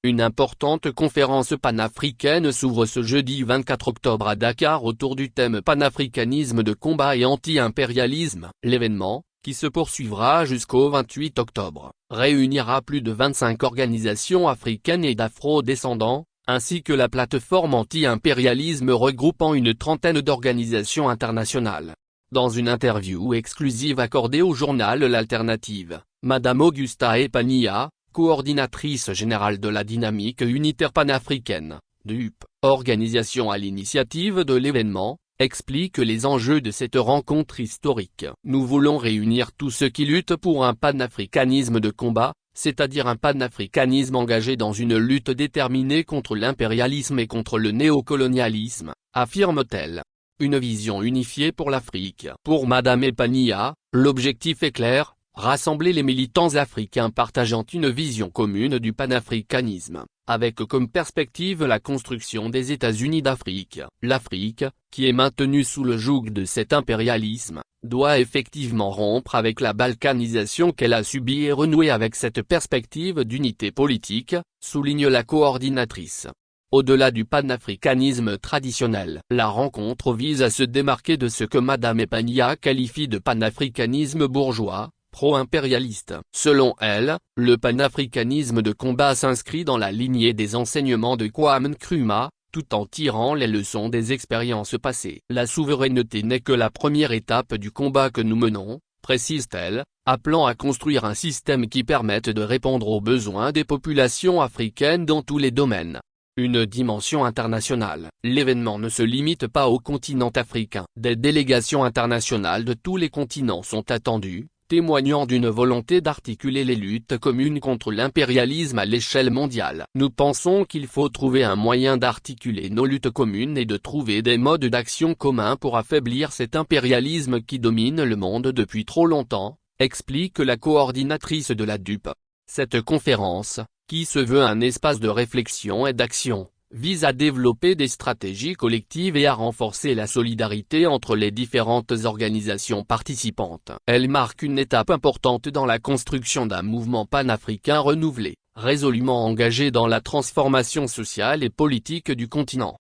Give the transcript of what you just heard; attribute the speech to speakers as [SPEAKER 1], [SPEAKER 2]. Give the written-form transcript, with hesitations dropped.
[SPEAKER 1] Une importante conférence panafricaine s'ouvre ce jeudi 24 octobre à Dakar autour du thème panafricanisme de combat et anti-impérialisme. L'événement, qui se poursuivra jusqu'au 28 octobre, réunira plus de 25 organisations africaines et d'afro-descendants, ainsi que la plateforme anti-impérialisme regroupant une trentaine d'organisations internationales. Dans une interview exclusive accordée au journal L'Alternative, Madame Augusta Epania, coordinatrice générale de la Dynamique unitaire panafricaine, DUP, organisation à l'initiative de l'événement, explique les enjeux de cette rencontre historique. Nous voulons réunir tous ceux qui luttent pour un panafricanisme de combat, c'est-à-dire un panafricanisme engagé dans une lutte déterminée contre l'impérialisme et contre le néocolonialisme, affirme-t-elle. Une vision unifiée pour l'Afrique. Pour Madame Epania, l'objectif est clair, rassembler les militants africains partageant une vision commune du panafricanisme, avec comme perspective la construction des États-Unis d'Afrique. L'Afrique, qui est maintenue sous le joug de cet impérialisme, doit effectivement rompre avec la balkanisation qu'elle a subie et renouer avec cette perspective d'unité politique, souligne la coordinatrice. Au-delà du panafricanisme traditionnel, la rencontre vise à se démarquer de ce que Madame Epania qualifie de panafricanisme bourgeois, pro-impérialiste. Selon elle, le panafricanisme de combat s'inscrit dans la lignée des enseignements de Kwame Nkrumah, tout en tirant les leçons des expériences passées. La souveraineté n'est que la première étape du combat que nous menons, précise-t-elle, appelant à construire un système qui permette de répondre aux besoins des populations africaines dans tous les domaines. Une dimension internationale. L'événement ne se limite pas au continent africain. Des délégations internationales de tous les continents sont attendues, témoignant d'une volonté d'articuler les luttes communes contre l'impérialisme à l'échelle mondiale. Nous pensons qu'il faut trouver un moyen d'articuler nos luttes communes et de trouver des modes d'action communs pour affaiblir cet impérialisme qui domine le monde depuis trop longtemps, explique la coordinatrice de la DUP. Cette conférence, qui se veut un espace de réflexion et d'action, vise à développer des stratégies collectives et à renforcer la solidarité entre les différentes organisations participantes. Elle marque une étape importante dans la construction d'un mouvement panafricain renouvelé, résolument engagé dans la transformation sociale et politique du continent.